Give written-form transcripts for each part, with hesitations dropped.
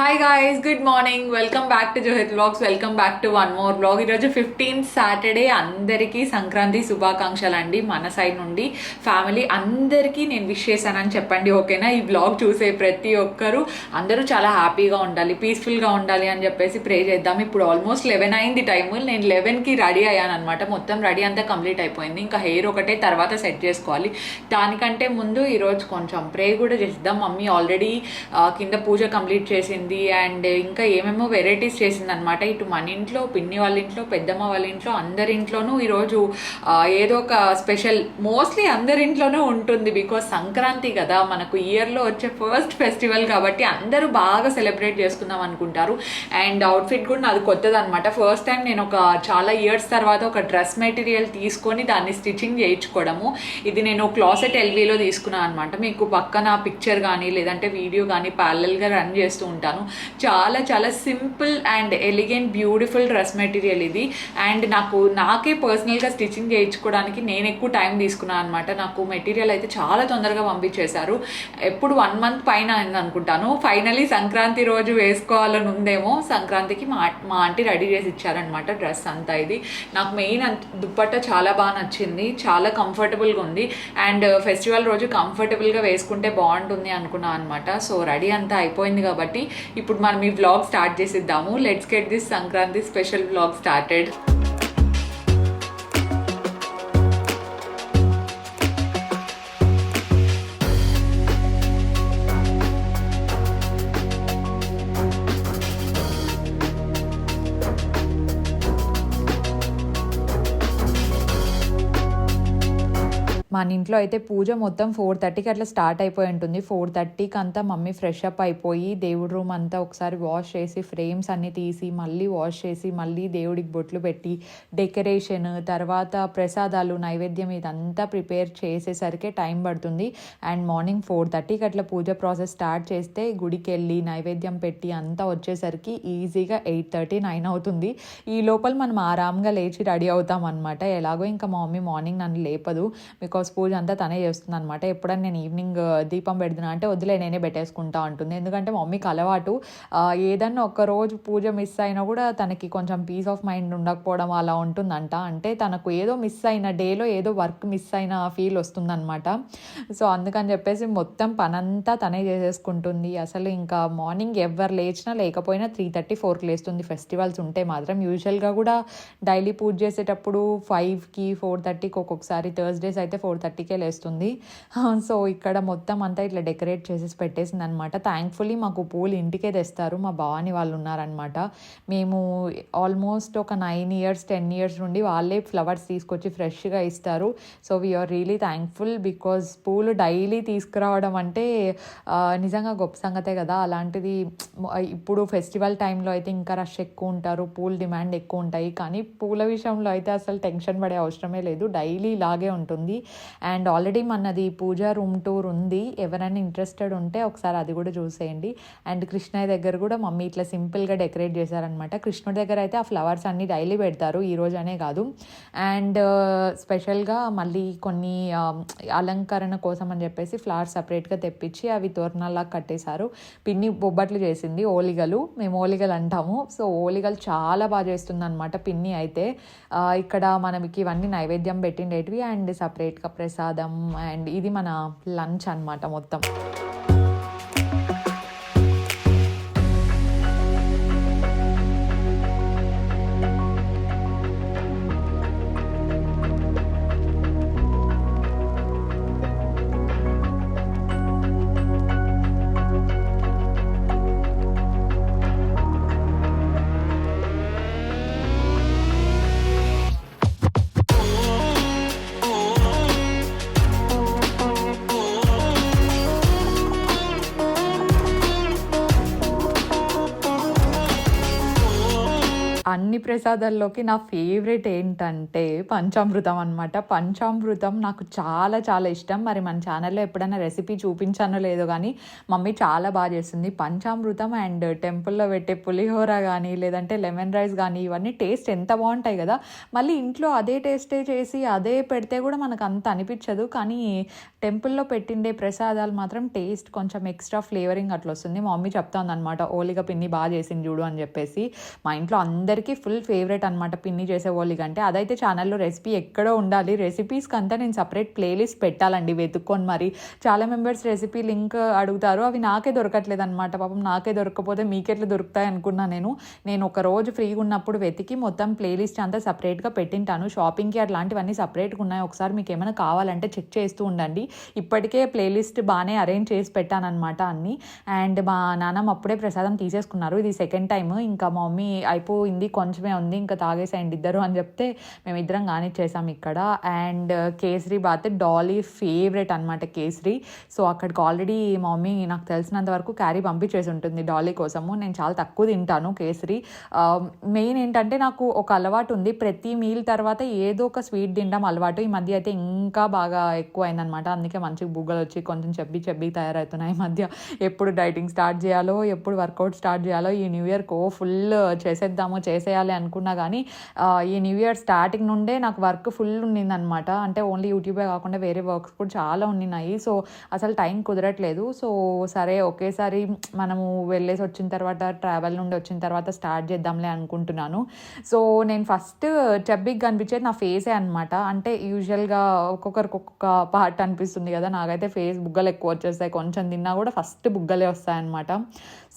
Hi guys, good morning. Welcome back to Johith vlogs. Welcome back to one more vlog. ఈరోజు 15th Saturday. అందరికీ సంక్రాంతి శుభాకాంక్షలు అండి మన side నుండి. ఫ్యామిలీ అందరికీ నేను విష్ చేశానని చెప్పండి, ఓకేనా? ఈ వ్లాగ్ చూసే ప్రతి ఒక్కరు అందరూ చాలా హ్యాపీగా ఉండాలి, పీస్ఫుల్గా ఉండాలి అని చెప్పేసి ప్రే చేద్దాం. ఇప్పుడు ఆల్మోస్ట్ 11 అయింది టైము. నేను 11కి రెడీ అయ్యాను అనమాట. మొత్తం రెడీ అంతా కంప్లీట్ అయిపోయింది. ఇంకా హెయిర్ ఒకటే తర్వాత సెట్ చేసుకోవాలి. దానికంటే ముందు ఈరోజు కొంచెం ప్రే కూడా చేద్దాం. మమ్మీ ఆల్రెడీ కింద పూజ కంప్లీట్ చేసింది అండ్ ఇంకా ఏమేమో వెరైటీస్ చేసింది అనమాట. ఇటు మన ఇంట్లో, పిన్ని వాళ్ళ ఇంట్లో, పెద్దమ్మ వాళ్ళ ఇంట్లో, అందరి ఇంట్లోనూ ఈరోజు ఏదో ఒక స్పెషల్ మోస్ట్లీ అందరి ఇంట్లోనూ ఉంటుంది. బికాస్ సంక్రాంతి కదా, మనకు ఇయర్లో వచ్చే ఫస్ట్ ఫెస్టివల్ కాబట్టి అందరూ బాగా సెలబ్రేట్ చేసుకుందాం అనుకుంటారు. అండ్ అవుట్ఫిట్ కూడా నాది కొత్తది అనమాట. ఫస్ట్ టైం నేను ఒక చాలా ఇయర్స్ తర్వాత ఒక డ్రెస్ మెటీరియల్ తీసుకొని దాన్ని స్టిచ్చింగ్ చేయించుకోవడము. ఇది నేను క్లాసెట్ ఎల్వీలో తీసుకున్నాను అనమాట. మీకు పక్కన పిక్చర్ కానీ లేదంటే వీడియో కానీ ప్యారలల్గా రన్ చేస్తూ ఉంటాను. చాలా చాలా simple and elegant beautiful dress material ఇది. అండ్ నాకే పర్సనల్గా స్టిచ్చింగ్ చేయించుకోవడానికి నేను ఎక్కువ టైం తీసుకున్నాను అనమాట. నాకు మెటీరియల్ అయితే చాలా తొందరగా పంపించేశారు. ఎప్పుడు 1 month పైన అయింది అనుకుంటాను. ఫైనలీ సంక్రాంతి రోజు వేసుకోవాలని ఉందేమో. సంక్రాంతికి మా ఆంటీ రెడీ చేసి ఇచ్చారనమాట డ్రెస్ అంతా. ఇది నాకు మెయిన్ దుప్పట్టా చాలా బాగా నచ్చింది, చాలా కంఫర్టబుల్గా ఉంది. అండ్ ఫెస్టివల్ రోజు కంఫర్టబుల్గా వేసుకుంటే బాగుంటుంది అనుకున్నాను అనమాట. సో రెడీ అంతా అయిపోయింది కాబట్టి ఇప్పుడు మనం ఈ వ్లాగ్ స్టార్ట్ చేసిద్దాము. Let's get this Sankranti special vlog started. మన ఇంట్లో అయితే పూజ మొత్తం 4:30కి అట్లా స్టార్ట్ అయిపోయి ఉంటుంది. 4:30కి అంతా మమ్మీ ఫ్రెష్ అప్ అయిపోయి దేవుడి రూమ్ అంతా ఒకసారి వాష్ చేసి ఫ్రేమ్స్ అన్నీ తీసి మళ్ళీ వాష్ చేసి మళ్ళీ దేవుడికి బొట్లు పెట్టి డెకరేషన్ తర్వాత ప్రసాదాలు నైవేద్యం ఇదంతా ప్రిపేర్ చేసేసరికి టైం పడుతుంది. అండ్ మార్నింగ్ 4:30కి అట్లా పూజ ప్రాసెస్ స్టార్ట్ చేస్తే గుడికి వెళ్ళి నైవేద్యం పెట్టి అంతా వచ్చేసరికి ఈజీగా 8:30, 9 అవుతుంది. ఈ లోపల మనం ఆరాంగా లేచి రెడీ అవుతాం అనమాట. ఎలాగో ఇంకా మా మమ్మీ మార్నింగ్ నన్ను లేపదు, బికాస్ పూజ అంతా తనే చేస్తుంది అనమాట. ఎప్పుడన్నా నేను ఈవినింగ్ దీపం పెడుతున్నా అంటే వదిలే నేనే పెట్టేసుకుంటా ఉంటుంది. ఎందుకంటే మమ్మీకి అలవాటు. ఏదన్నా ఒక్కరోజు పూజ మిస్ అయినా కూడా తనకి కొంచెం పీస్ ఆఫ్ మైండ్ ఉండకపోవడం అలా ఉంటుందంట. అంటే తనకు ఏదో మిస్ అయిన డేలో ఏదో వర్క్ మిస్ అయిన ఫీల్ వస్తుందన్నమాట. సో అందుకని చెప్పేసి మొత్తం పనంతా తనే చేసేసుకుంటుంది. అసలు ఇంకా మార్నింగ్ ఎవరు లేచినా లేకపోయినా 3:30, 4కి లేస్తుంది. ఫెస్టివల్స్ ఉంటే మాత్రం యూజువల్గా కూడా డైలీ పూజ చేసేటప్పుడు 5కి 4:30కి ఒక్కొక్కసారి థర్స్డేస్ అయితే 4:30కే లేస్తుంది. సో ఇక్కడ మొత్తం అంతా ఇట్లా డెకరేట్ చేసేసి పెట్టేసింది అనమాట. థ్యాంక్ఫుల్లీ మాకు పూలు ఇంటికే తెస్తారు. మా భవాని వాళ్ళు ఉన్నారనమాట. మేము ఆల్మోస్ట్ ఒక 9 years 10 years నుండి వాళ్ళే ఫ్లవర్స్ తీసుకొచ్చి ఫ్రెష్గా ఇస్తారు. So we are really thankful because పూలు డైలీ తీసుకురావడం అంటే నిజంగా గొప్ప సంగతే కదా. అలాంటిది ఇప్పుడు ఫెస్టివల్ టైంలో అయితే ఇంకా రష్ ఎక్కువ ఉంటారు, పూలు డిమాండ్ ఎక్కువ ఉంటాయి. కానీ పూల విషయంలో అయితే అసలు టెన్షన్ పడే అవసరమే లేదు, డైలీ ఇలాగే ఉంటుంది. అండ్ ఆల్రెడీ మనది పూజా రూమ్ టూర్ ఉంది. ఎవరైనా ఇంట్రెస్టెడ్ ఉంటే ఒకసారి అది కూడా చూసేయండి. అండ్ కృష్ణయ్య దగ్గర కూడా మమ్మీ ఇట్లా సింపుల్గా డెకరేట్ చేశారనమాట. కృష్ణుడి దగ్గర అయితే ఆ ఫ్లవర్స్ అన్నీ డైలీ పెడతారు, ఈ రోజు అనే కాదు. అండ్ స్పెషల్గా మళ్ళీ కొన్ని అలంకరణ కోసం అని చెప్పేసి ఫ్లవర్స్ సపరేట్గా తెప్పించి అవి తోరణాల్లా కట్టేశారు. పిన్ని బొబ్బట్లు చేసింది, ఓలిగలు, మేము ఓలిగలు అంటాము. సో ఓలిగలు చాలా బాగా చేస్తుంది అనమాట పిన్ని అయితే. ఇక్కడ మనకి ఇవన్నీ నైవేద్యం పెట్టిండేటివి అండ్ సపరేట్గా ప్రసాదం. అండ్ ఇది మన లంచ్ అన్నమాట మొత్తం. అన్ని ప్రసాదాల్లోకి నా ఫేవరెట్ ఏంటంటే పంచామృతం అనమాట. పంచామృతం నాకు చాలా చాలా ఇష్టం. మరి మన ఛానల్‌లో ఎప్పుడైనా రెసిపీ చూపించానో లేదో గానీ, మమ్మీ చాలా చేస్తుంది. పంచామృతం అండ్ టెంపుల్‌లో పెట్టే పులిహోర గానీ, లేదంటే లెమన్ రైస్ గానీ, ఇవన్నీ టేస్ట్ ఎంత బావుంటాయి గదా! మళ్ళీ ఇంట్లో అదే టేస్టే చేసి, అదే పెడితే గూడా మనకంత అనిపిచ్చదు. కానీ టెంపుల్‌లో పెట్టిండే ప్రసాదాలు మాత్రం టేస్ట్ కొంచెం ఎక్స్‌ట్రా ఫ్లేవరింగ్ అట్లొస్తుంది. మా మమ్మీ చెప్తా ఉందనమాట, "ఓలిగ పిన్ని చేసింది జూడు" అని జెప్పేసి. మా ఇంట్లో అందరికీ ఫుల్ ఫేవరెట్ అనమాట పిన్ని చేసే ఓలిగ అంటే. అదైతే ఛానల్‌లో రెసిపీ ఎక్కడో ఉండాలి. రెసిపీస్‌కంతా నేను సెపరేట్ ప్లేలిస్ట్ పెట్టాలండి వెతుక్కొని మరి. చాలా మెంబర్స్ రెసిపీ లింక్ అడుగుతారు. అవి నాకే దొరకట్లేదనమాట. పాపం నాకే దొరక్కపోతే మీకెట్లా దొరుకుతాయి అనుకున్నా నేను. నేను ఒక రోజు ఫ్రీగా ఉన్నప్పుడు వెతికి మొత్తం ప్లేలిస్ట్ అంతా సెపరేట్‌గా పెట్టింటాను. షాపింగ్‌కి అట్లాంటివన్నీ సెపరేట్‌గా ఉన్నాయి. ఒకసారి మీకేమైనా కావాలంటే చెక్ చేస్తూ ఉండండి. ఇప్పటికే ప్లేలిస్ట్ బానే అరేంజ్ చేసి పెట్టాననమాట అన్నీ. అండ్ మా నాన్నమ్మ అప్పుడే ప్రసాదం తీసేసుకున్నారు. ఇది సెకండ్ టైమ్. ఇంకా మా మమ్మీ అయిపోయింది, కొంచెమే ఉంది, ఇంకా తాగేసేయండి ఇద్దరు అని చెప్తే మేమిద్దరం కానిచ్చేసాం ఇక్కడ. And kesari bath Dolly favourite అనమాట కేసరి. సో అక్కడికి ఆల్రెడీ మా మమ్మీ నాకు తెలిసినంత వరకు క్యారీ పంపించేసి ఉంటుంది డాలీ కోసము. నేను చాలా తక్కువ తింటాను కేసరి. మెయిన్ ఏంటంటే నాకు ఒక అలవాటు ఉంది, ప్రతి మీల్ తర్వాత ఏదో ఒక స్వీట్ తినడం అలవాటు. ఈ మధ్య అయితే ఇంకా బాగా ఎక్కువైందనమాట. అందుకే మంచిగా బుగ్గలు వచ్చి కొంచెం చెబ్బి తయారవుతున్నాయి ఈ మధ్య. ఎప్పుడు డైటింగ్ స్టార్ట్ చేయాలో, ఎప్పుడు వర్కౌట్ స్టార్ట్ చేయాలో, ఈ న్యూ ఇయర్‌కో ఫుల్ చేసేయాలి అనుకున్నా కానీ ఈ న్యూ ఇయర్ స్టార్టింగ్ నుండే నాకు వర్క్ ఫుల్ ఉండిందనమాట. అంటే ఓన్లీ యూట్యూబే కాకుండా వేరే వర్క్స్ కూడా చాలా ఉన్నాయి. సో అసలు టైం కుదరట్లేదు. సో సరే ఒకేసారి మనము వెళ్ళేసి వచ్చిన తర్వాత, ట్రావెల్ నుండి వచ్చిన తర్వాత స్టార్ట్ చేద్దాంలే అనుకుంటున్నాను. సో నేను ఫస్ట్ చెబ్బిగా కనిపించేది నా ఫేసే అనమాట. అంటే యూజువల్గా ఒక్కొక్కరికి ఒక్కొక్క పార్ట్ అనిపిస్తుంది కదా. నాకైతే ఫేస్ బుగ్గలు ఎక్కువ వచ్చేస్తాయి. కొంచెం తిన్నా కూడా ఫస్ట్ బుగ్గలే వస్తాయన్నమాట.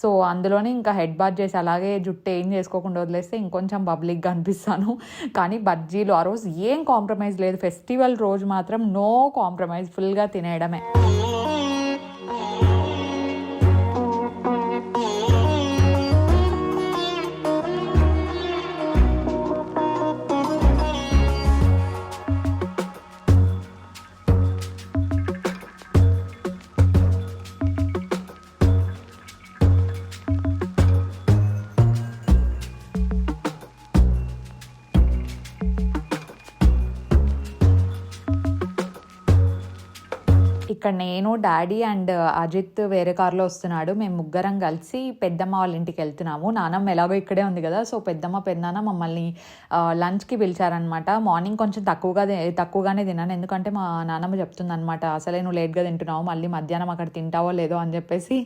సో అందులోనే ఇంకా హెడ్ బాత్ చేసి అలాగే జుట్టు ఏం చేసుకోకుండా వదిలేస్తే ఇంకొంచెం పబ్లిక్గా అనిపిస్తాను. కానీ బజ్జీలు ఆ రోజు ఏం కాంప్రమైజ్ లేదు. ఫెస్టివల్ రోజు మాత్రం నో కాంప్రమైజ్, ఫుల్గా తినేయడమే. ఇక్కడ నేను, డాడీ అండ్ అజిత్ వేరే కార్లో వస్తున్నాడు. మేము ముగ్గురం కలిసి పెద్దమ్మ వాళ్ళ ఇంటికి వెళ్తున్నాము. నానమ్మ ఎలాగో ఇక్కడే ఉంది కదా. సో పెద్దమ్మ పెద్దనాన్న మమ్మల్ని లంచ్కి పిలిచారనమాట. మార్నింగ్ కొంచెం తక్కువగానే తిన్నాను. ఎందుకంటే మా నానమ్మ చెప్తుందనమాట, అసలే నువ్వు లేట్గా తింటున్నావు, మళ్ళీ మధ్యాహ్నం అక్కడ తింటావో లేదో అని చెప్పేసి.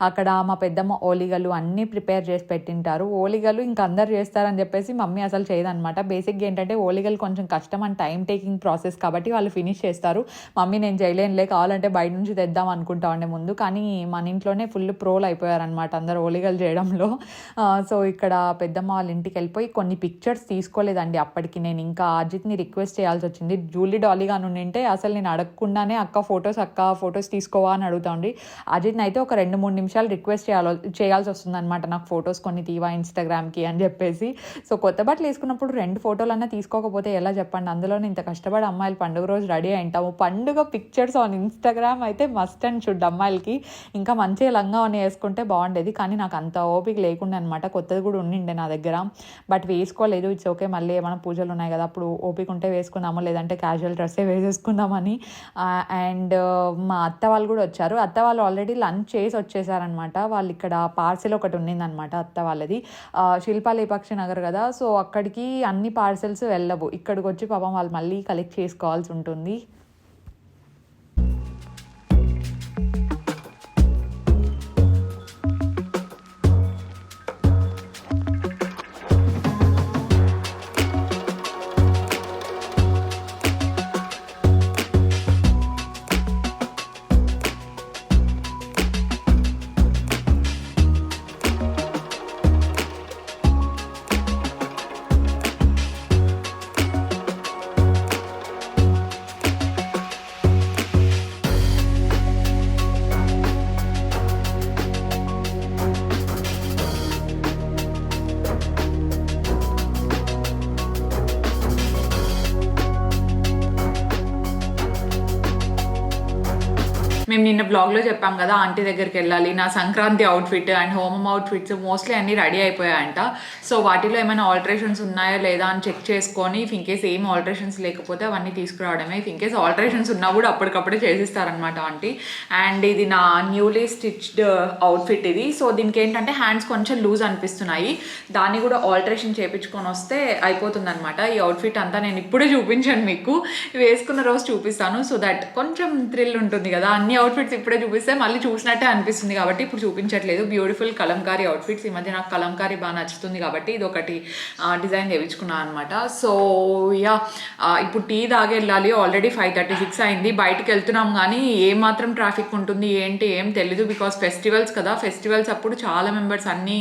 అక్కడ మా పెద్దమ్మ ఓలిగలు అన్నీ ప్రిపేర్ చేసి పెట్టింటారు. ఓలిగలు ఇంకా అందరు చేస్తారని చెప్పేసి మమ్మీ అసలు చేయదనమాట. బేసిక్గా ఏంటంటే ఓలిగలు కొంచెం కష్టం అండ్ టైం టేకింగ్ ప్రాసెస్ కాబట్టి వాళ్ళు ఫినిష్ చేస్తారు. మమ్మీ నేను చేయలేనులే, కావాలంటే బయట నుంచి తెద్దాం అనుకుంటా ఉండే ముందు. కానీ మన ఇంట్లోనే ఫుల్ ప్రోలు అయిపోయారనమాట అందరు ఓలిగలు చేయడంలో. సో ఇక్కడ పెద్దమ్మ వాళ్ళ ఇంటికి వెళ్ళిపోయి కొన్ని పిక్చర్స్ తీసుకోలేదండి అప్పటికి. నేను ఇంకా అజిత్ని రిక్వెస్ట్ చేయాల్సి వచ్చింది. జూలీ డాలీగా నుండింటే అసలు నేను అడగకుండానే అక్క ఫొటోస్ తీసుకోవా అని అడుగుతాండి. అజిత్ని అయితే ఒక 2-3 నిమిషాలు రిక్వెస్ట్ చేయాల్సి వస్తుంది అనమాట, నాకు ఫొటోస్ కొన్ని తీవా ఇన్స్టాగ్రామ్కి అని చెప్పేసి. సో కొత్త బట్టలు వేసుకున్నప్పుడు 2 ఫోటోలన్నా తీసుకోకపోతే ఎలా చెప్పండి. అందులోనే ఇంత కష్టపడి అమ్మాయిలు పండుగ రోజు రెడీ అయింటాము. పండుగ పిక్చర్స్ ఆన్ ఇన్స్టాగ్రామ్ అయితే మస్ట్ అండ్ షుడ్ అమ్మాయిలకి. ఇంకా మంచిగా లంగా అని వేసుకుంటే బాగుండేది. కానీ నాకు అంత ఓపిక లేకుండా అనమాట. కొత్తది కూడా ఉండిండే నా దగ్గర, బట్ వేసుకోలేదు. ఇట్స్ ఓకే, మళ్ళీ ఏమైనా పూజలు ఉన్నాయి కదా అప్పుడు ఓపిక ఉంటే వేసుకుందాము, లేదంటే క్యాజువల్ డ్రెస్సే వేసేసుకుందామని. అండ్ మా అత్త వాళ్ళు కూడా వచ్చారు. అత్త వాళ్ళు ఆల్రెడీ లంచ్ చేసి వచ్చేసారనమాట. వాళ్ళు ఇక్కడ పార్సెల్ ఒకటి ఉండిందనమాట అత్త వాళ్ళది. శిల్పా లేపాక్షి నగర్ కదా, సో అక్కడికి అన్ని పార్సెల్స్ వెళ్ళవు. ఇక్కడికి వచ్చి పాపం వాళ్ళు మళ్ళీ కలెక్ట్ చేసుకోవాల్సి ఉంటుంది. మేము నిన్న బ్లాగ్లో చెప్పాం కదా ఆంటీ దగ్గరికి వెళ్ళాలి, నా సంక్రాంతి అవుట్ఫిట్ అండ్ హోమం అవుట్ఫిట్స్ మోస్ట్లీ అన్నీ రెడీ అయిపోయాయంట. సో వాటిలో ఏమైనా ఆల్టరేషన్స్ ఉన్నాయా లేదా అని చెక్ చేసుకొని ఇఫ్ ఇన్కేస్ ఏం ఆల్టరేషన్స్ లేకపోతే అవన్నీ తీసుకురావడమే. ఇఫ్ ఇన్కేస్ ఆల్టరేషన్స్ ఉన్నా కూడా అప్పటికప్పుడే చేసిస్తారనమాట ఆంటీ. అండ్ ఇది నా న్యూలీ స్టిచ్డ్ అవుట్ఫిట్ ఇది. సో దీనికి ఏంటంటే హ్యాండ్స్ కొంచెం లూజ్ అనిపిస్తున్నాయి, దాన్ని కూడా ఆల్టరేషన్ చేయించుకొని వస్తే అయిపోతుంది అనమాట. ఈ అవుట్ఫిట్ అంతా నేను ఇప్పుడే చూపించాను మీకు, వేసుకున్న రోజు చూపిస్తాను. సో దట్ కొంచెం థ్రిల్ ఉంటుంది కదా, అన్ని అవుట్ఫిట్స్ ఇప్పుడే చూపిస్తే మళ్ళీ చూసినట్టే అనిపిస్తుంది కాబట్టి ఇప్పుడు చూపించట్లేదు. బ్యూటిఫుల్ కలంకారీ అవుట్ఫిట్స్, ఈ మధ్య నాకు కలంకారీ బాగా నచ్చుతుంది కాబట్టి ఇది ఒకటి డిజైన్ తెప్పించుకున్నాను అనమాట. సో యా ఇప్పుడు టీ తాగి వెళ్ళాలి. ఆల్రెడీ 5:36 అయింది. బయటకు వెళ్తున్నాం కానీ ఏమాత్రం ట్రాఫిక్ ఉంటుంది ఏంటి ఏం తెలీదు. బికాస్ ఫెస్టివల్స్ కదా, ఫెస్టివల్స్ అప్పుడు చాలా మెంబర్స్ అన్నీ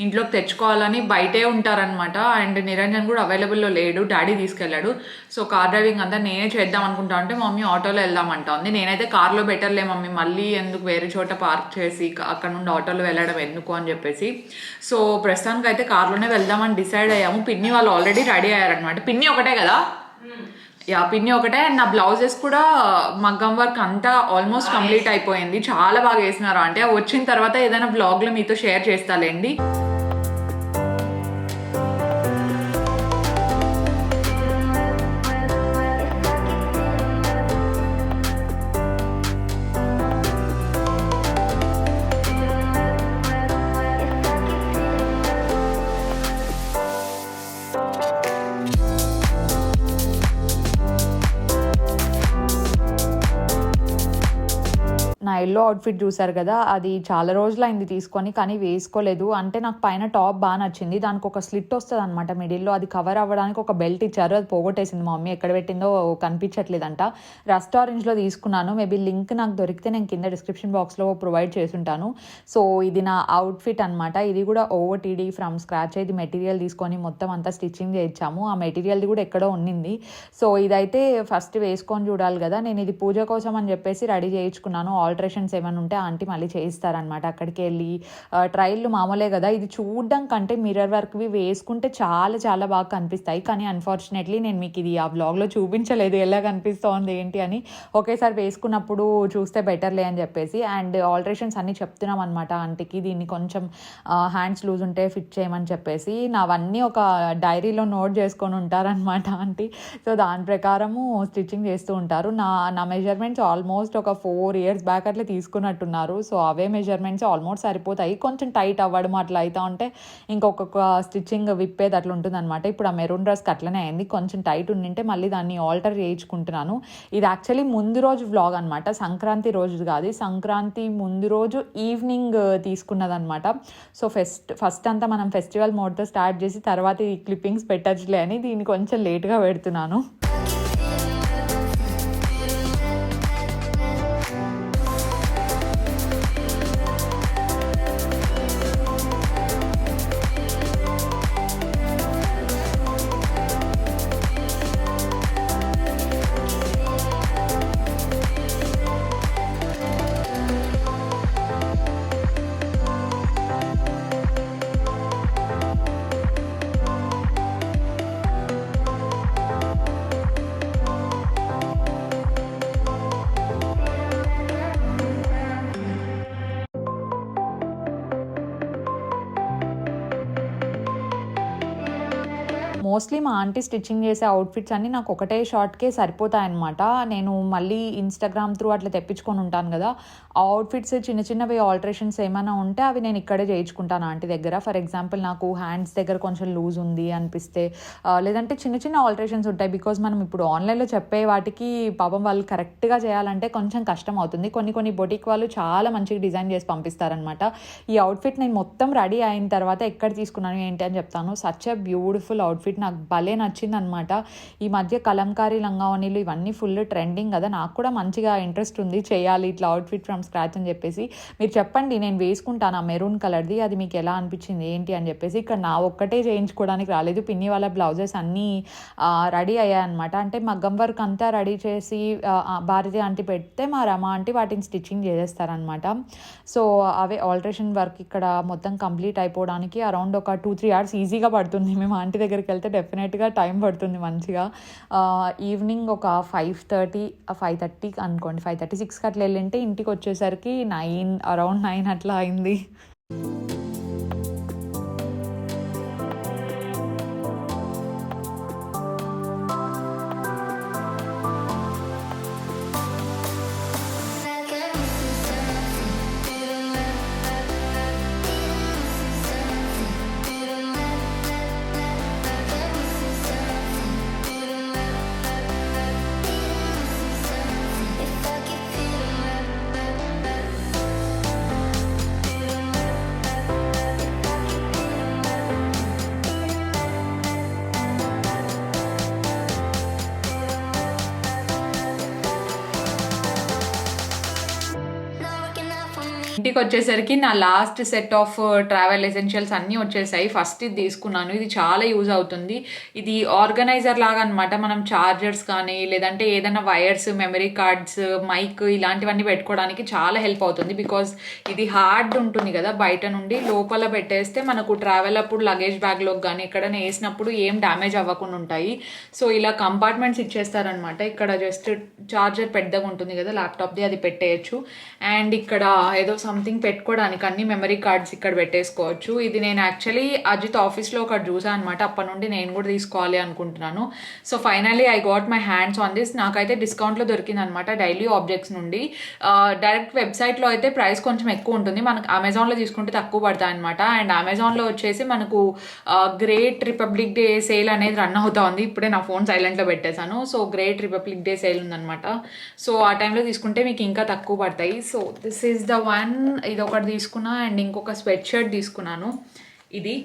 ఇంట్లోకి తెచ్చుకోవాలని బయటే ఉంటారనమాట. అండ్ నిరంజన్ కూడా అవైలబుల్లో లేడు, డాడీ తీసుకెళ్ళాడు. సో కార్ డ్రైవింగ్ అంతా నేనే చేద్దాం అనుకుంటా అంటే మమ్మీ ఆటోలో వెళ్దామంటా ఉంది. నేనైతే కార్లో బెటర్లే మమ్మీ, మళ్ళీ ఎందుకు వేరే చోట పార్క్ చేసి అక్కడ నుండి ఆటోలో వెళ్ళడం ఎందుకు అని చెప్పేసి. సో ప్రస్తుతానికి అయితే కార్లోనే వెళ్దామని డిసైడ్ అయ్యాము. పిన్ని వాళ్ళు ఆల్రెడీ రెడీ అయ్యారనమాట. పిన్ని ఒకటే కదా, యా పిన్ని ఒకటే. అండ్ నా బ్లౌజెస్ కూడా మగ్గం వర్క్ అంతా ఆల్మోస్ట్ కంప్లీట్ అయిపోయింది, చాలా బాగా వేసినారు అంటే. వచ్చిన తర్వాత ఏదైనా బ్లాగ్లో మీతో షేర్ చేస్తాలేండి. నా ఎల్లో అవుట్ఫిట్ చూసారు కదా, అది చాలా రోజులైంది తీసుకొని కానీ వేసుకోలేదు. అంటే నాకు పైన టాప్ బాగా నచ్చింది, దానికి ఒక స్లిట్ వస్తుంది అనమాట మిడిల్లో, అది కవర్ అవ్వడానికి ఒక బెల్ట్ ఇచ్చారు, అది పోగొట్టేసింది మా మమ్మీ, ఎక్కడ పెట్టిందో కనిపించట్లేదంట. రస్ట్ ఆరెంజ్లో తీసుకున్నాను, మేబీ లింక్ నాకు దొరికితే నేను కింద డిస్క్రిప్షన్ బాక్స్లో ప్రొవైడ్ చేసుంటాను. సో ఇది నా అవుట్ఫిట్ అనమాట. ఇది కూడా ఓటీడీ ఫ్రమ్ స్క్రాచ్. ఇది మెటీరియల్ తీసుకొని మొత్తం అంతా స్టిచ్చింగ్ చేయించాము, ఆ మెటీరియల్ది కూడా ఎక్కడో ఉన్నింది. సో ఇదైతే ఫస్ట్ వేసుకొని చూడాలి కదా. నేను ఇది పూజ కోసం అని చెప్పేసి రెడీ చేయించుకున్నాను. ఆల్టరేషన్స్ ఏమైనా ఉంటే ఆంటీ మళ్ళీ చేయిస్తారనమాట. అక్కడికి వెళ్ళి ట్రైల్లు మామూలే కదా, ఇది చూడడం కంటే మిర్రర్ వర్క్వి వేసుకుంటే చాలా చాలా బాగా కనిపిస్తాయి. కానీ అన్ఫార్చునేట్లీ నేను మీకు ఇది ఆ బ్లాగ్లో చూపించలేదు ఎలా కనిపిస్తోంది ఏంటి అని. ఒకేసారి వేసుకున్నప్పుడు చూస్తే బెటర్లే అని చెప్పేసి. అండ్ ఆల్టరేషన్స్ అన్నీ చెప్తున్నాం అనమాట ఆంటీకి, దీన్ని కొంచెం హ్యాండ్స్ లూజ్ ఉంటే ఫిట్ చేయమని చెప్పేసి. నావన్నీ ఒక డైరీలో నోట్ చేసుకొని ఉంటారనమాట ఆంటీ. సో దాని ప్రకారము స్టిచ్చింగ్ చేస్తూ ఉంటారు. నా మెజర్మెంట్స్ ఆల్మోస్ట్ ఒక 4 years బ్యాక్ అట్లా తీసుకున్నట్టున్నారు. సో అవే మెజర్మెంట్స్ ఆల్మోస్ట్ సరిపోతాయి. కొంచెం టైట్ అవ్వడం అట్లా అవుతా ఉంటే ఇంకొక స్టిచ్చింగ్ విప్పేది అట్లా ఉంటుంది అనమాట. ఇప్పుడు ఆ మెరూన్ డ్రెస్కి అట్లనే అయింది, కొంచెం టైట్ ఉండింటే మళ్ళీ దాన్ని ఆల్టర్ చేయించుకుంటున్నాను. ఇది యాక్చువల్లీ ముందు రోజు వ్లాగ్ అనమాట, సంక్రాంతి రోజు కాదు, సంక్రాంతి ముందు రోజు ఈవినింగ్ తీసుకున్నదనమాట. సో ఫస్ట్ అంతా మనం ఫెస్టివల్ మోడ్తో స్టార్ట్ చేసి తర్వాత ఈ క్లిప్పింగ్స్ పెట్టచ్చులే అని దీన్ని కొంచెం లేట్గా పెడుతున్నాను. మోస్ట్లీ మా ఆంటీ స్టిచ్చింగ్ చేసే అవుట్ఫిట్స్ అన్నీ నాకు ఒకటే షార్ట్కే సరిపోతాయన్నమాట. నేను మళ్ళీ ఇన్స్టాగ్రామ్ త్రూ అట్లా తెప్పించుకొని ఉంటాను కదా, ఆ అవుట్ఫిట్స్ చిన్న చిన్నవి ఆల్టరేషన్స్ ఏమైనా ఉంటే అవి నేను ఇక్కడే చేయించుకుంటాను ఆంటీ దగ్గర. ఫర్ ఎగ్జాంపుల్ నాకు హ్యాండ్స్ దగ్గర కొంచెం లూజ్ ఉంది అనిపిస్తే, లేదంటే చిన్న చిన్న ఆల్టరేషన్స్ ఉంటాయి. బికాజ్ మనం ఇప్పుడు ఆన్లైన్లో చెప్పే వాటికి పాపం వాళ్ళు కరెక్ట్గా చేయాలంటే కొంచెం కష్టం అవుతుంది. కొన్ని బొటిక్ వాళ్ళు చాలా మంచిగా డిజైన్ చేసి పంపిస్తారనమాట. ఈ అవుట్ఫిట్ నేను మొత్తం రెడీ అయిన తర్వాత ఎక్కడ తీసుకున్నాను ఏంటి అని చెప్తాను. సచ్ ఎ బ్యూటిఫుల్ అవుట్ఫిట్, నాకు భలే నచ్చింది అనమాట. ఈ మధ్య కలంకారీ లంగావనీలు ఇవన్నీ ఫుల్ ట్రెండింగ్ కదా, నాకు కూడా మంచిగా ఇంట్రెస్ట్ ఉంది చేయాలి ఇట్లా అవుట్ఫిట్ ఫ్రమ్ స్క్రాచ్ అని చెప్పేసి. మీరు చెప్పండి, నేను వేసుకుంటాను ఆ మెరూన్ కలర్ది, అది మీకు ఎలా అనిపించింది ఏంటి అని చెప్పేసి. ఇక్కడ నా ఒక్కటే చేయించుకోవడానికి రాలేదు, పిన్ని వాళ్ళ బ్లౌజెస్ అన్నీ రెడీ అయ్యాయన్నమాట. అంటే మగ్గం వర్క్ అంతా రెడీ చేసి భారతి ఆంటీ పెడితే మా రమ ఆంటీ వాటిని స్టిచ్చింగ్ చేసేస్తారనమాట. సో అవే ఆల్టరేషన్ వర్క్ ఇక్కడ మొత్తం కంప్లీట్ అయిపోవడానికి అరౌండ్ ఒక 2-3 hours ఈజీగా పడుతుంది. మేము ఆంటీ దగ్గరికి వెళ్తే అయితే డెఫినెట్గా టైం పడుతుంది మంచిగా. ఈవినింగ్ ఒక 5:30 అనుకోండి, 5:36కి అట్లా వెళ్ళింటే ఇంటికి వచ్చేసరికి అరౌండ్ 9 అట్లా అయింది. ఇంటికి వచ్చేసరికి నా last set of travel essentials అన్నీ వచ్చేసాయి. ఫస్ట్ ఇది తీసుకున్నాను, ఇది చాలా యూజ్ అవుతుంది. ఇది ఆర్గనైజర్ లాగా అనమాట. మనం చార్జర్స్ కానీ లేదంటే ఏదైనా వైర్స్, మెమరీ కార్డ్స్, మైక్ ఇలాంటివన్నీ పెట్టుకోవడానికి చాలా హెల్ప్ అవుతుంది. బికాజ్ ఇది హార్డ్ ఉంటుంది కదా, బయట నుండి లోపల పెట్టేస్తే మనకు ట్రావెల్ అప్పుడు లగేజ్ బ్యాగ్లోకి కానీ ఎక్కడైనా వేసినప్పుడు ఏం డ్యామేజ్ అవ్వకుండా ఉంటాయి. సో ఇలా కంపార్ట్మెంట్స్ ఇచ్చేస్తారనమాట. ఇక్కడ జస్ట్ చార్జర్ పెద్దగా ఉంటుంది కదా ల్యాప్టాప్ది, అది పెట్టేయచ్చు. అండ్ ఇక్కడ ఏదో సంథింగ్ పెట్టుకోవడానికి అన్ని మెమరీ కార్డ్స్ ఇక్కడ పెట్టేసుకోవచ్చు. ఇది నేను యాక్చువల్లీ అజిత్ ఆఫీస్లో ఒకటి చూసాను అనమాట. అప్పటి నుండి నేను కూడా తీసుకోవాలి అనుకుంటున్నాను. So finally I got my hands on this. నాకైతే డిస్కౌంట్లో దొరికింది అనమాట డైలీ ఆబ్జెక్ట్స్ నుండి. డైరెక్ట్ వెబ్సైట్లో అయితే ప్రైస్ కొంచెం ఎక్కువ ఉంటుంది, మనకు అమెజాన్లో తీసుకుంటే తక్కువ పడతాయి అనమాట. అండ్ అమెజాన్లో వచ్చేసి మనకు గ్రేట్ రిపబ్లిక్ డే సేల్ అనేది రన్ అవుతా ఉంది. ఇప్పుడే నా ఫోన్ సైలెంట్లో పెట్టేశాను. So great republic day sale ఉందనమాట. సో ఆ టైంలో తీసుకుంటే మీకు ఇంకా తక్కువ పడతాయి. So this is the one. ఇది ఒకటి తీసుకున్నా అండ్ ఇంకొక స్వెట్ షర్ట్ తీసుకున్నాను ఇది.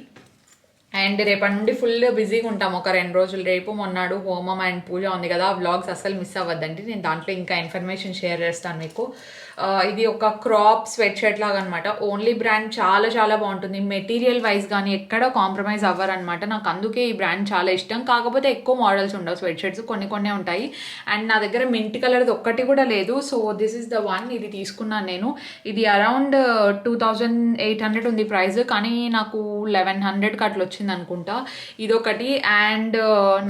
అండ్ రేపటి నుండి ఫుల్ బిజీగా ఉంటాము ఒక 2 రోజులు. రేపు మొన్నాడు హోమం అండ్ పూజ ఉంది కదా, ఆ వ్లాగ్స్ అస్సలు మిస్ అవ్వద్దండి. నేను దాంట్లో ఇంకా ఇన్ఫర్మేషన్ షేర్ చేస్తాను మీకు. ఇది ఒక క్రాప్ స్వెట్ షర్ట్ లాగా అనమాట. ఓన్లీ బ్రాండ్ చాలా చాలా బాగుంటుంది. మెటీరియల్ వైజ్ కానీ ఎక్కడ కాంప్రమైజ్ అవ్వరనమాట. నాకు అందుకే ఈ బ్రాండ్ చాలా ఇష్టం. కాకపోతే ఎక్కువ మోడల్స్ ఉండవు స్వెట్ షర్ట్స్, కొన్ని ఉంటాయి. అండ్ నా దగ్గర మింట్ కలర్ది ఒక్కటి కూడా లేదు. So this is the one. ఇది తీసుకున్నాను నేను. ఇది అరౌండ్ 2800 ఉంది ప్రైస్, కానీ నాకు 1100కి అట్లా వచ్చింది అనుకుంటా. ఇదొకటి. అండ్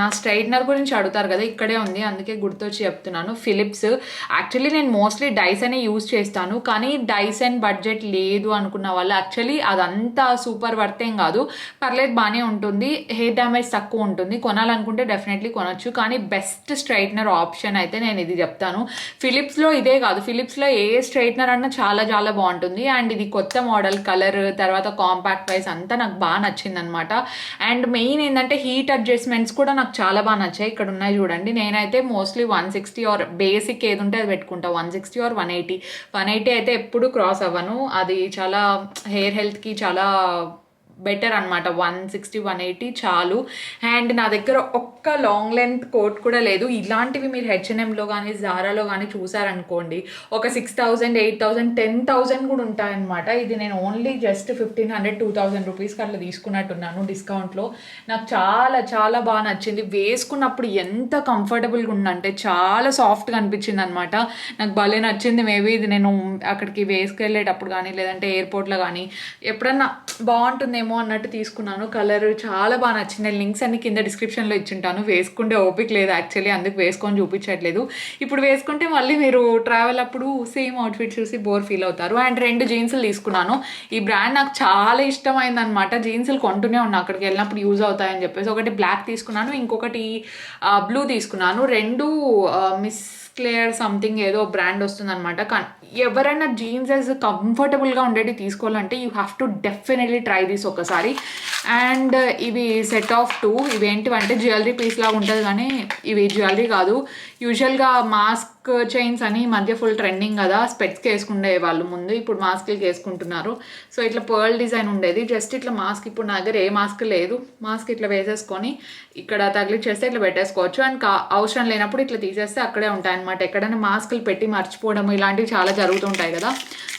నా స్ట్రైట్నర్ గురించి అడుగుతారు కదా, ఇక్కడే ఉంది అందుకే గుర్తొచ్చి చెప్తున్నాను. ఫిలిప్స్. యాక్చువల్లీ నేను మోస్ట్లీ డైసన్ యూజ్ చేస్తాను, కానీ డైసన్ బడ్జెట్ లేదు అనుకున్న వాళ్ళు యాక్చువల్లీ అదంతా సూపర్ వర్త్ ఏం కాదు, పర్లేదు బాగానే ఉంటుంది. హెయిర్ డ్యామేజ్ తక్కువ ఉంటుంది. కొనాలనుకుంటే డెఫినెట్లీ కొనొచ్చు, కానీ బెస్ట్ స్ట్రైట్నర్ ఆప్షన్ అయితే నేను ఇది చెప్తాను. ఫిలిప్స్లో ఇదే కాదు, ఫిలిప్స్లో ఏ స్ట్రైట్నర్ అన్నా చాలా చాలా బాగుంటుంది. అండ్ ఇది కొత్త మోడల్, కలర్, తర్వాత కాంపాక్ట్ ప్రైస్ అంతా నాకు బాగా నచ్చింది అనమాట. అండ్ మెయిన్ ఏంటంటే హీట్ అడ్జస్ట్మెంట్స్ కూడా నాకు చాలా బాగా నచ్చాయి. ఇక్కడ ఉన్నాయి చూడండి. నేనైతే మోస్ట్లీ 160 ఆర్ బేసిక్ ఏది ఉంటే అది పెట్టుకుంటా. 160 ఆర్ 180 అయితే ఎప్పుడు క్రాస్ అవ్వను. అది చాలా హెయిర్ హెల్త్కి చాలా బెటర్ అనమాట. 160 180 చాలు. అండ్ నా దగ్గర ఒక్క లాంగ్ లెంత్ కోట్ కూడా లేదు. ఇలాంటివి మీరు H&Mలో కానీ జారాలో కానీ చూసారనుకోండి, ఒక 6000 8000 10,000 కూడా ఉంటాయన్నమాట. ఇది నేను ఓన్లీ జస్ట్ 1500 2000 రూపీస్కి అట్లా తీసుకున్నట్టున్నాను డిస్కౌంట్లో. నాకు చాలా చాలా బాగా నచ్చింది. వేసుకున్నప్పుడు ఎంత కంఫర్టబుల్గా ఉందంటే చాలా సాఫ్ట్గా అనిపించింది అనమాట. నాకు భలే నచ్చింది. మేబీ ఇది నేను అక్కడికి వేసుకెళ్ళేటప్పుడు కానీ లేదంటే ఎయిర్పోర్ట్లో కానీ ఎప్పుడన్నా బాగుంటుందేమో అన్నట్టు తీసుకున్నాను. కలర్ చాలా బాగా నచ్చింది. లింక్స్ అన్ని కింద డిస్క్రిప్షన్లో ఇచ్చింటాను. వేసుకుంటే ఓపిక లేదు యాక్చువల్లీ, అందుకు వేసుకొని చూపించట్లేదు. ఇప్పుడు వేసుకుంటే మళ్ళీ మీరు ట్రావెల్ అప్పుడు సేమ్ అవుట్ఫిట్ చూసి బోర్ ఫీల్ అవుతారు. అండ్ 2 జీన్సులు తీసుకున్నాను. ఈ బ్రాండ్ నాకు చాలా ఇష్టమైంది అనమాట. జీన్సులు కొంటూనే ఉన్నా అక్కడికి వెళ్ళినప్పుడు యూజ్ అవుతాయని చెప్పేసి. ఒకటి బ్లాక్ తీసుకున్నాను, ఇంకొకటి బ్లూ తీసుకున్నాను. 2 మిస్ క్లియర్ సంథింగ్ ఏదో బ్రాండ్ వస్తుందన్నమాట. ఎవరైనా జీన్స్ కంఫర్టబుల్గా ఉండేవి తీసుకోవాలంటే you have to definitely try this ఒకసారి. అండ్ ఇవి సెట్ ఆఫ్ 2. ఇవి ఏంటివంటే జ్యువెలరీ పీస్ లాగా ఉంటుంది, కానీ ఇవి జ్యువెలరీ కాదు. యూజువల్గా మాస్క్ చైన్స్ అని మధ్య ఫుల్ ట్రెండింగ్ కదా, స్పెట్స్కి వేసుకునే వాళ్ళు ముందు, ఇప్పుడు మాస్క్లకి వేసుకుంటున్నారు. సో ఇట్లా పర్ల్ డిజైన్ ఉండేది. జస్ట్ ఇట్లా మాస్క్, ఇప్పుడు నా దగ్గర ఏ మాస్క్ లేదు, మాస్క్ ఇట్లా వేసేసుకొని ఇక్కడ తగిలిచ్చేస్తే ఇట్లా పెట్టేసుకోవచ్చు. అండ్ అవసరం లేనప్పుడు ఇట్లా తీసేస్తే అక్కడే ఉంటాయి అనమాట. ఎక్కడైనా మాస్కులు పెట్టి మర్చిపోవడం ఇలాంటివి చాలా జరుగుతుంటాయి కదా.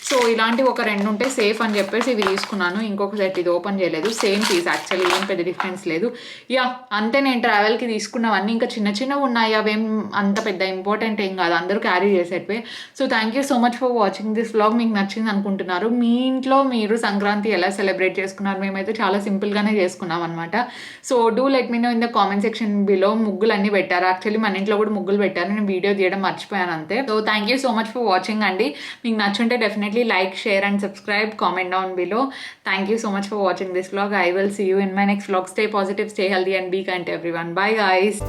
సో ఇలాంటివి ఒక 2 ఉంటే సేఫ్ అని చెప్పేసి ఇవి తీసుకున్నాను. ఇంకొక సెట్ ఇది ఓపెన్ చేయలేదు, సేమ్ పీస్ యాక్చువల్లీ, ఏం పెద్ద డిఫరెన్స్ లేదు. యా అంతే. నేను ట్రావెల్కి తీసుకున్నవన్నీ ఇంకా చిన్నవి ఉన్నాయి, అవేం అంత పెద్ద ఇంపార్టెంట్ ఏం కాదు. కాదు, అందరూ క్యారీ చేసేటివే. So thank you so much for watching this vlog. మీకు నచ్చింది అనుకుంటున్నారు. మీ ఇంట్లో మీరు సంక్రాంతి ఎలా సెలబ్రేట్ చేసుకున్నారు? మేమైతే చాలా సింపుల్గానే చేసుకున్నాం అనమాట. So do let me know in the comment section below. ముగ్గులు అన్నీ పెట్టారు, యాక్చువల్లీ మన ఇంట్లో కూడా ముగ్గులు పెట్టారు, నేను వీడియో తీయడం మర్చిపోయాను అంతే. So thank you so much for watching అండి. మీకు నచ్చుంటే definitely like, share and subscribe, comment down below. Thank you so much for watching this vlog. I will see you in my next vlog. Stay positive, stay healthy and be kind to everyone. Bye guys.